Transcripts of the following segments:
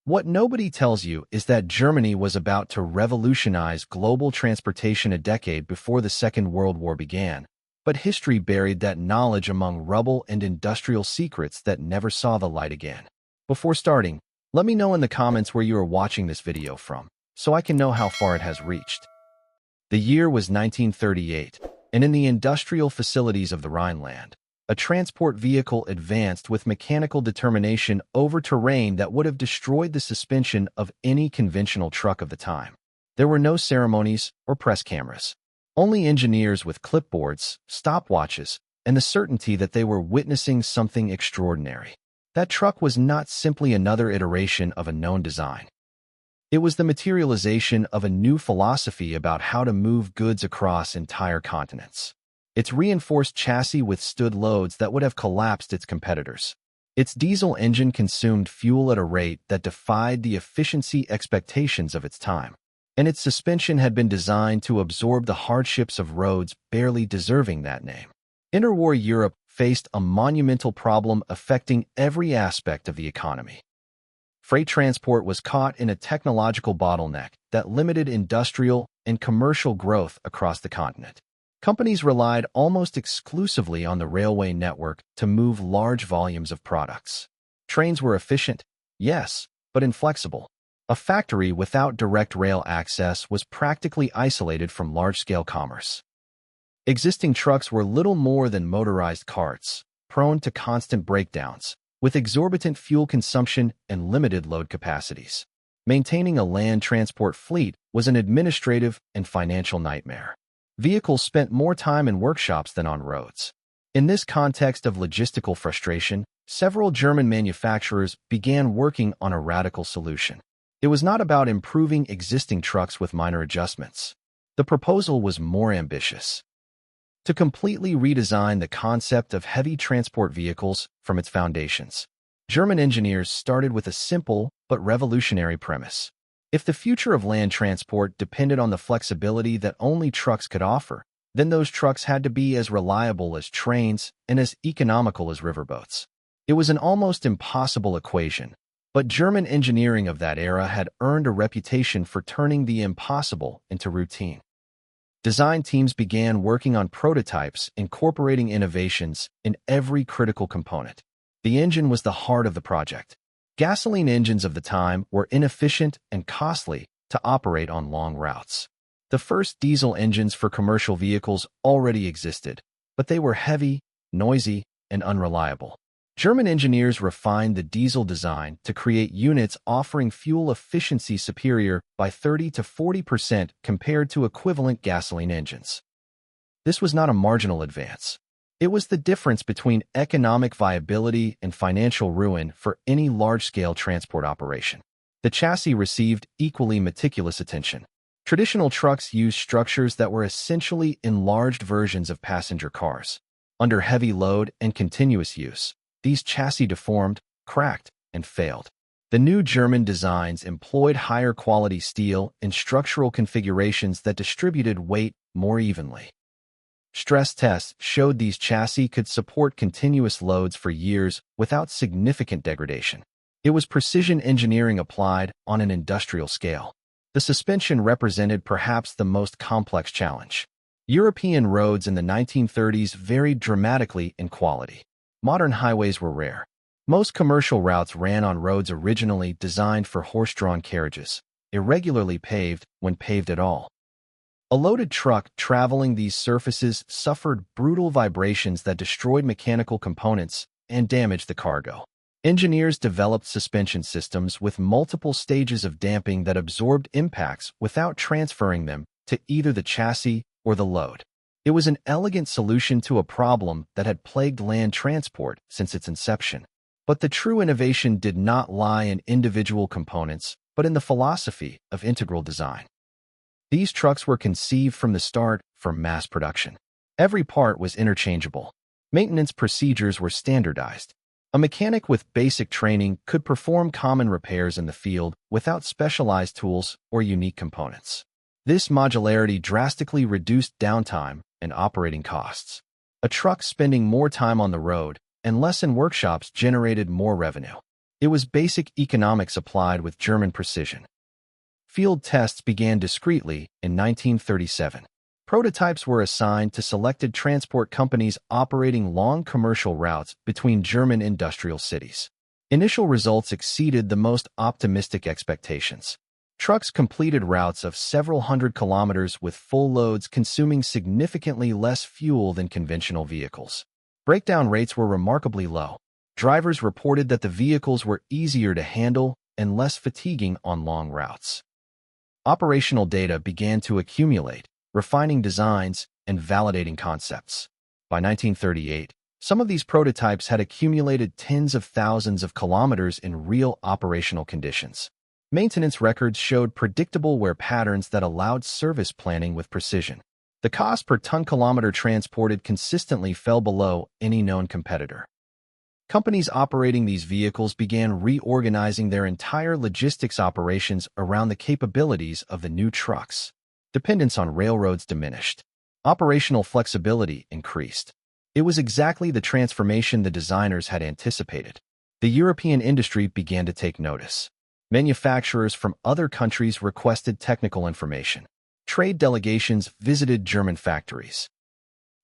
What nobody tells you is that Germany was about to revolutionize global transportation a decade before the Second World War began, but history buried that knowledge among rubble and industrial secrets that never saw the light again. Before starting, let me know in the comments where you are watching this video from, so I can know how far it has reached. The year was 1938, and in the industrial facilities of the Rhineland, a transport vehicle advanced with mechanical determination over terrain that would have destroyed the suspension of any conventional truck of the time. There were no ceremonies or press cameras, only engineers with clipboards, stopwatches, and the certainty that they were witnessing something extraordinary. That truck was not simply another iteration of a known design. It was the materialization of a new philosophy about how to move goods across entire continents. Its reinforced chassis withstood loads that would have collapsed its competitors. Its diesel engine consumed fuel at a rate that defied the efficiency expectations of its time, and its suspension had been designed to absorb the hardships of roads barely deserving that name. Interwar Europe faced a monumental problem affecting every aspect of the economy. Freight transport was caught in a technological bottleneck that limited industrial and commercial growth across the continent. Companies relied almost exclusively on the railway network to move large volumes of products. Trains were efficient, yes, but inflexible. A factory without direct rail access was practically isolated from large-scale commerce. Existing trucks were little more than motorized carts, prone to constant breakdowns, with exorbitant fuel consumption and limited load capacities. Maintaining a land transport fleet was an administrative and financial nightmare. Vehicles spent more time in workshops than on roads. In this context of logistical frustration, several German manufacturers began working on a radical solution. It was not about improving existing trucks with minor adjustments. The proposal was more ambitious. To completely redesign the concept of heavy transport vehicles from its foundations, German engineers started with a simple but revolutionary premise. If the future of land transport depended on the flexibility that only trucks could offer, then those trucks had to be as reliable as trains and as economical as riverboats. It was an almost impossible equation, but German engineering of that era had earned a reputation for turning the impossible into routine. Design teams began working on prototypes incorporating innovations in every critical component. The engine was the heart of the project. Gasoline engines of the time were inefficient and costly to operate on long routes. The first diesel engines for commercial vehicles already existed, but they were heavy, noisy, and unreliable. German engineers refined the diesel design to create units offering fuel efficiency superior by 30 to 40% compared to equivalent gasoline engines. This was not a marginal advance. It was the difference between economic viability and financial ruin for any large-scale transport operation. The chassis received equally meticulous attention. Traditional trucks used structures that were essentially enlarged versions of passenger cars. Under heavy load and continuous use, these chassis deformed, cracked, and failed. The new German designs employed higher quality steel and structural configurations that distributed weight more evenly. Stress tests showed these chassis could support continuous loads for years without significant degradation. It was precision engineering applied on an industrial scale. The suspension represented perhaps the most complex challenge. European roads in the 1930s varied dramatically in quality. Modern highways were rare. Most commercial routes ran on roads originally designed for horse-drawn carriages, irregularly paved when paved at all. A loaded truck traveling these surfaces suffered brutal vibrations that destroyed mechanical components and damaged the cargo. Engineers developed suspension systems with multiple stages of damping that absorbed impacts without transferring them to either the chassis or the load. It was an elegant solution to a problem that had plagued land transport since its inception. But the true innovation did not lie in individual components, but in the philosophy of integral design. These trucks were conceived from the start for mass production. Every part was interchangeable. Maintenance procedures were standardized. A mechanic with basic training could perform common repairs in the field without specialized tools or unique components. This modularity drastically reduced downtime and operating costs. A truck spending more time on the road and less in workshops generated more revenue. It was basic economics applied with German precision. Field tests began discreetly in 1937. Prototypes were assigned to selected transport companies operating long commercial routes between German industrial cities. Initial results exceeded the most optimistic expectations. Trucks completed routes of several hundred kilometers with full loads consuming significantly less fuel than conventional vehicles. Breakdown rates were remarkably low. Drivers reported that the vehicles were easier to handle and less fatiguing on long routes. Operational data began to accumulate, refining designs and validating concepts. By 1938, some of these prototypes had accumulated tens of thousands of kilometers in real operational conditions. Maintenance records showed predictable wear patterns that allowed service planning with precision. The cost per ton-kilometer transported consistently fell below any known competitor. Companies operating these vehicles began reorganizing their entire logistics operations around the capabilities of the new trucks. Dependence on railroads diminished. Operational flexibility increased. It was exactly the transformation the designers had anticipated. The European industry began to take notice. Manufacturers from other countries requested technical information. Trade delegations visited German factories.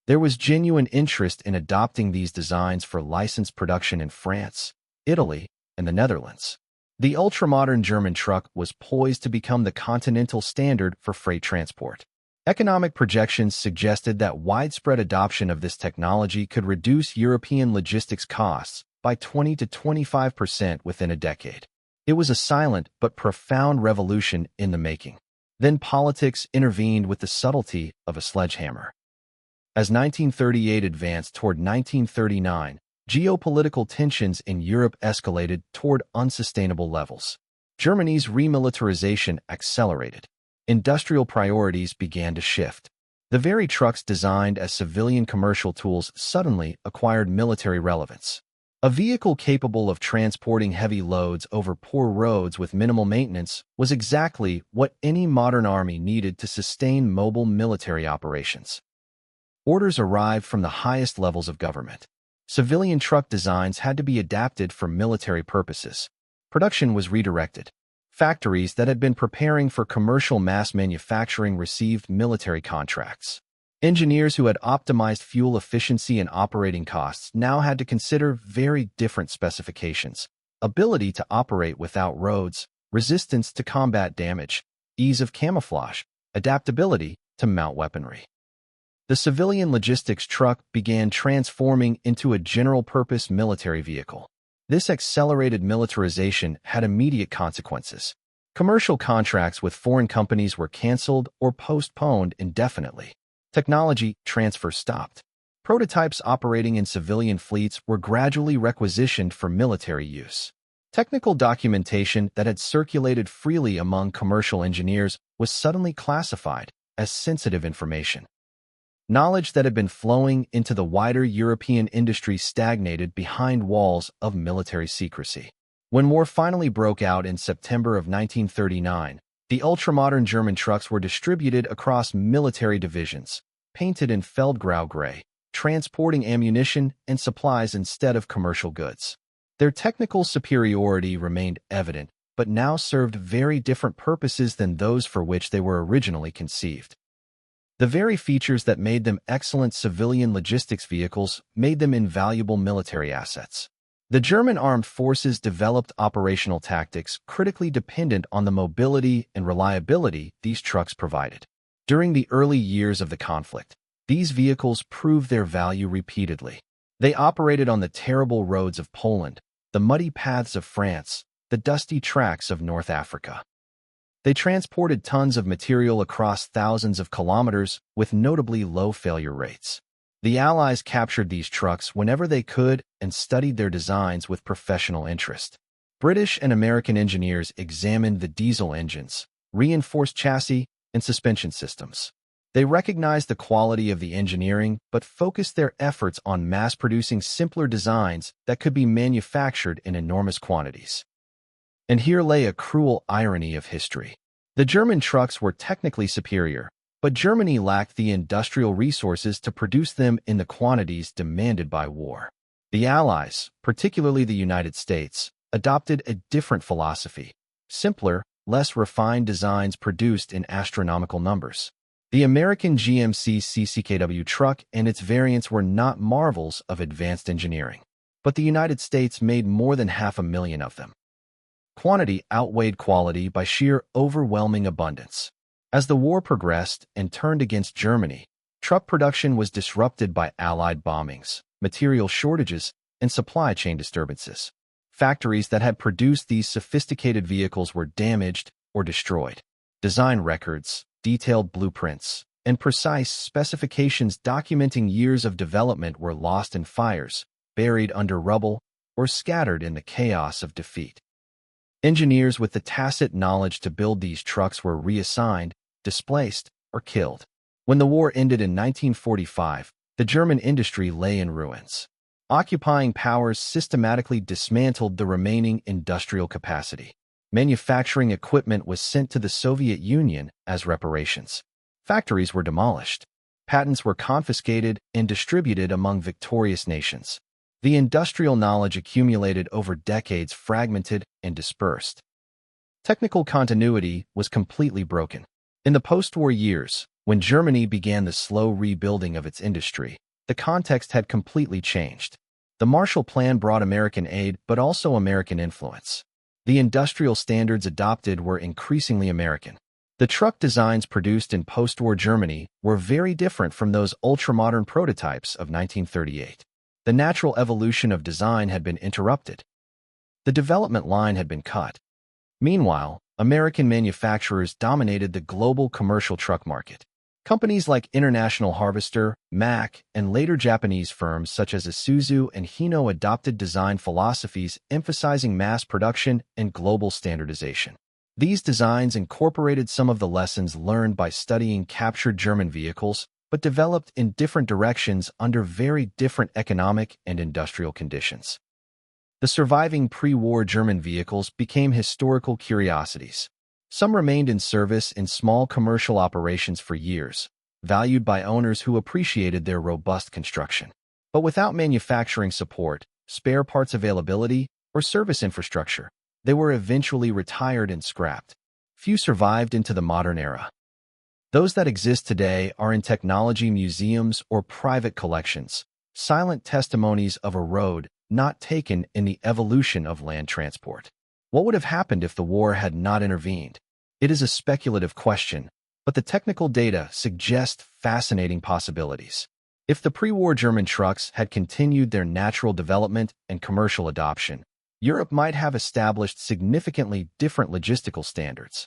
There was genuine interest in adopting these designs for licensed production in France, Italy, and the Netherlands. The ultramodern German truck was poised to become the continental standard for freight transport. Economic projections suggested that widespread adoption of this technology could reduce European logistics costs by 20 to 25% within a decade. It was a silent but profound revolution in the making. Then politics intervened with the subtlety of a sledgehammer. As 1938 advanced toward 1939, geopolitical tensions in Europe escalated toward unsustainable levels. Germany's remilitarization accelerated. Industrial priorities began to shift. The very trucks designed as civilian commercial tools suddenly acquired military relevance. A vehicle capable of transporting heavy loads over poor roads with minimal maintenance was exactly what any modern army needed to sustain mobile military operations. Orders arrived from the highest levels of government. Civilian truck designs had to be adapted for military purposes. Production was redirected. Factories that had been preparing for commercial mass manufacturing received military contracts. Engineers who had optimized fuel efficiency and operating costs now had to consider very different specifications: ability to operate without roads, resistance to combat damage, ease of camouflage, adaptability to mount weaponry. The civilian logistics truck began transforming into a general-purpose military vehicle. This accelerated militarization had immediate consequences. Commercial contracts with foreign companies were canceled or postponed indefinitely. Technology transfer stopped. Prototypes operating in civilian fleets were gradually requisitioned for military use. Technical documentation that had circulated freely among commercial engineers was suddenly classified as sensitive information. Knowledge that had been flowing into the wider European industry stagnated behind walls of military secrecy. When war finally broke out in September of 1939, the ultramodern German trucks were distributed across military divisions, painted in Feldgrau gray, transporting ammunition and supplies instead of commercial goods. Their technical superiority remained evident, but now served very different purposes than those for which they were originally conceived. The very features that made them excellent civilian logistics vehicles made them invaluable military assets. The German armed forces developed operational tactics critically dependent on the mobility and reliability these trucks provided. During the early years of the conflict, these vehicles proved their value repeatedly. They operated on the terrible roads of Poland, the muddy paths of France, the dusty tracks of North Africa. They transported tons of material across thousands of kilometers with notably low failure rates. The Allies captured these trucks whenever they could and studied their designs with professional interest. British and American engineers examined the diesel engines, reinforced chassis, and suspension systems. They recognized the quality of the engineering but focused their efforts on mass-producing simpler designs that could be manufactured in enormous quantities. And here lay a cruel irony of history. The German trucks were technically superior, but Germany lacked the industrial resources to produce them in the quantities demanded by war. The Allies, particularly the United States, adopted a different philosophy: simpler, less refined designs produced in astronomical numbers. The American GMC CCKW truck and its variants were not marvels of advanced engineering, but the United States made more than 500,000 of them. Quantity outweighed quality by sheer overwhelming abundance. As the war progressed and turned against Germany, truck production was disrupted by Allied bombings, material shortages, and supply chain disturbances. Factories that had produced these sophisticated vehicles were damaged or destroyed. Design records, detailed blueprints, and precise specifications documenting years of development were lost in fires, buried under rubble, or scattered in the chaos of defeat. Engineers with the tacit knowledge to build these trucks were reassigned, displaced, or killed. When the war ended in 1945, the German industry lay in ruins. Occupying powers systematically dismantled the remaining industrial capacity. Manufacturing equipment was sent to the Soviet Union as reparations. Factories were demolished. Patents were confiscated and distributed among victorious nations. The industrial knowledge accumulated over decades fragmented and dispersed. Technical continuity was completely broken. In the post-war years, when Germany began the slow rebuilding of its industry, the context had completely changed. The Marshall Plan brought American aid, but also American influence. The industrial standards adopted were increasingly American. The truck designs produced in post-war Germany were very different from those ultramodern prototypes of 1938. The natural evolution of design had been interrupted. The development line had been cut. Meanwhile, American manufacturers dominated the global commercial truck market. Companies like International Harvester, Mack, and later Japanese firms such as Isuzu and Hino adopted design philosophies emphasizing mass production and global standardization. These designs incorporated some of the lessons learned by studying captured German vehicles, but developed in different directions under very different economic and industrial conditions. The surviving pre-war German vehicles became historical curiosities. Some remained in service in small commercial operations for years, valued by owners who appreciated their robust construction. But without manufacturing support, spare parts availability, or service infrastructure, they were eventually retired and scrapped. Few survived into the modern era. Those that exist today are in technology museums or private collections, silent testimonies of a road not taken in the evolution of land transport. What would have happened if the war had not intervened? It is a speculative question, but the technical data suggest fascinating possibilities. If the pre-war German trucks had continued their natural development and commercial adoption, Europe might have established significantly different logistical standards.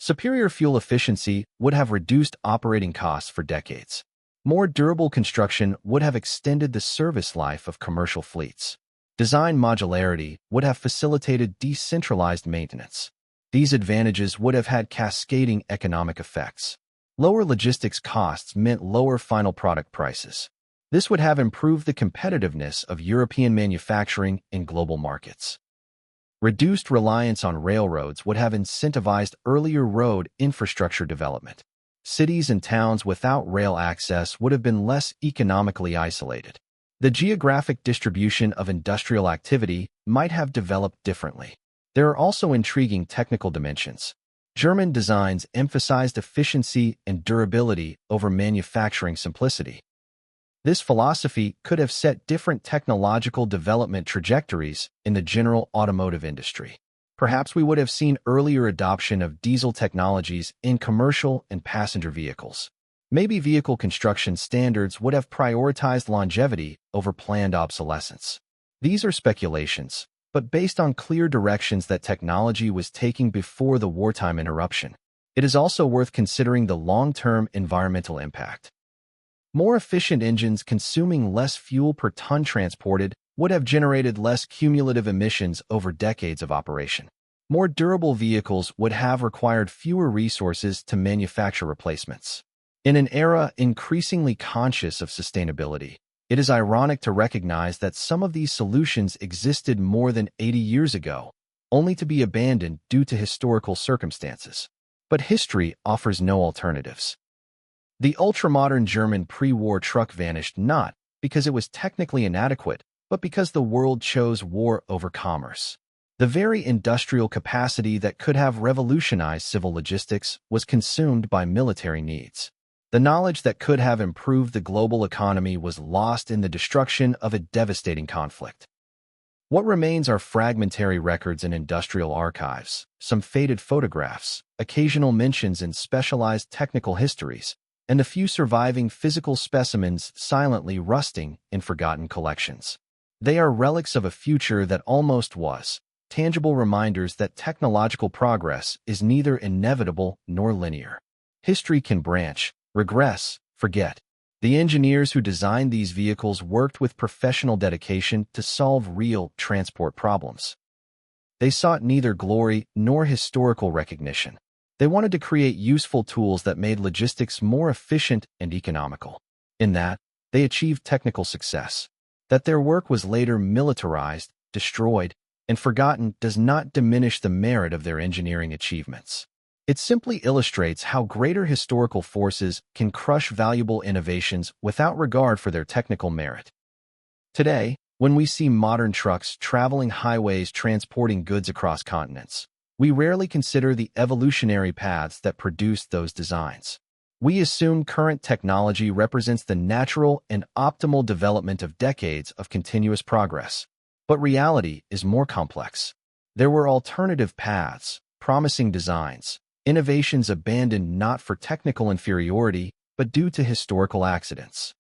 Superior fuel efficiency would have reduced operating costs for decades. More durable construction would have extended the service life of commercial fleets. Design modularity would have facilitated decentralized maintenance. These advantages would have had cascading economic effects. Lower logistics costs meant lower final product prices. This would have improved the competitiveness of European manufacturing in global markets. Reduced reliance on railroads would have incentivized earlier road infrastructure development. Cities and towns without rail access would have been less economically isolated. The geographic distribution of industrial activity might have developed differently. There are also intriguing technical dimensions. German designs emphasized efficiency and durability over manufacturing simplicity. This philosophy could have set different technological development trajectories in the general automotive industry. Perhaps we would have seen earlier adoption of diesel technologies in commercial and passenger vehicles. Maybe vehicle construction standards would have prioritized longevity over planned obsolescence. These are speculations, but based on clear directions that technology was taking before the wartime interruption. It is also worth considering the long-term environmental impact. More efficient engines consuming less fuel per ton transported would have generated less cumulative emissions over decades of operation. More durable vehicles would have required fewer resources to manufacture replacements. In an era increasingly conscious of sustainability, it is ironic to recognize that some of these solutions existed more than 80 years ago, only to be abandoned due to historical circumstances. But history offers no alternatives. The ultramodern German pre-war truck vanished not because it was technically inadequate, but because the world chose war over commerce. The very industrial capacity that could have revolutionized civil logistics was consumed by military needs. The knowledge that could have improved the global economy was lost in the destruction of a devastating conflict. What remains are fragmentary records in industrial archives, some faded photographs, occasional mentions in specialized technical histories, and a few surviving physical specimens silently rusting in forgotten collections. They are relics of a future that almost was, tangible reminders that technological progress is neither inevitable nor linear. History can branch, regress, forget. The engineers who designed these vehicles worked with professional dedication to solve real transport problems. They sought neither glory nor historical recognition. They wanted to create useful tools that made logistics more efficient and economical. In that, they achieved technical success. That their work was later militarized, destroyed, and forgotten does not diminish the merit of their engineering achievements. It simply illustrates how greater historical forces can crush valuable innovations without regard for their technical merit. Today, when we see modern trucks traveling highways transporting goods across continents, we rarely consider the evolutionary paths that produced those designs. We assume current technology represents the natural and optimal development of decades of continuous progress. But reality is more complex. There were alternative paths, promising designs, innovations abandoned not for technical inferiority, but due to historical accidents.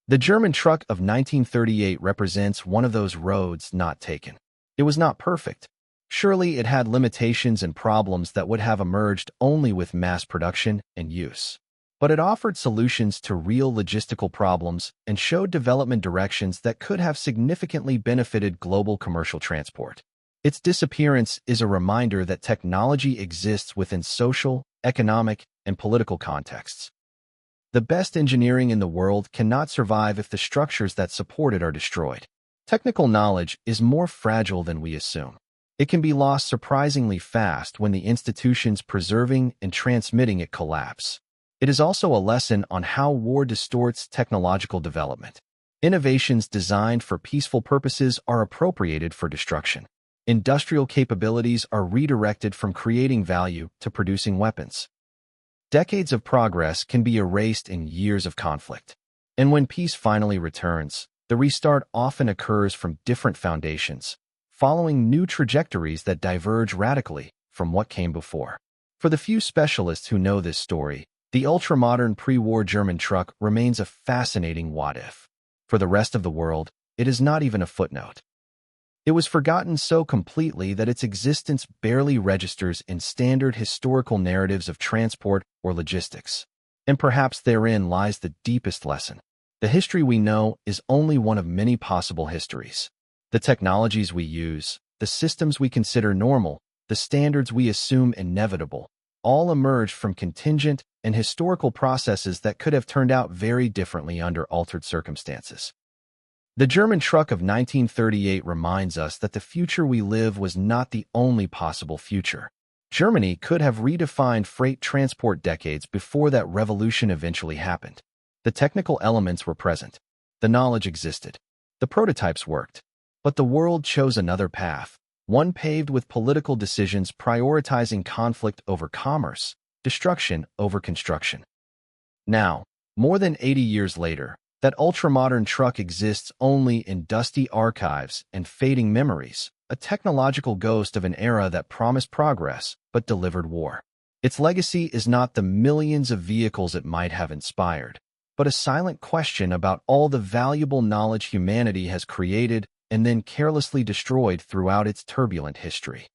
The German truck of 1938 represents one of those roads not taken. It was not perfect. Surely it had limitations and problems that would have emerged only with mass production and use. But it offered solutions to real logistical problems and showed development directions that could have significantly benefited global commercial transport. Its disappearance is a reminder that technology exists within social, economic, and political contexts. The best engineering in the world cannot survive if the structures that support it are destroyed. Technical knowledge is more fragile than we assume. It can be lost surprisingly fast when the institutions preserving and transmitting it collapse. It is also a lesson on how war distorts technological development. Innovations designed for peaceful purposes are appropriated for destruction. Industrial capabilities are redirected from creating value to producing weapons. Decades of progress can be erased in years of conflict. And when peace finally returns, the restart often occurs from different foundations, following new trajectories that diverge radically from what came before. For the few specialists who know this story, the ultramodern pre-war German truck remains a fascinating what-if. For the rest of the world, it is not even a footnote. It was forgotten so completely that its existence barely registers in standard historical narratives of transport or logistics. And perhaps therein lies the deepest lesson. The history we know is only one of many possible histories. The technologies we use, the systems we consider normal, the standards we assume inevitable, all emerged from contingent and historical processes that could have turned out very differently under altered circumstances. The German truck of 1938 reminds us that the future we live was not the only possible future. Germany could have redefined freight transport decades before that revolution eventually happened. The technical elements were present. The knowledge existed. The prototypes worked. But the world chose another path, one paved with political decisions prioritizing conflict over commerce, destruction over construction. Now, more than 80 years later, that ultramodern truck exists only in dusty archives and fading memories, a technological ghost of an era that promised progress but delivered war. Its legacy is not the millions of vehicles it might have inspired, but a silent question about all the valuable knowledge humanity has created and then carelessly destroyed throughout its turbulent history.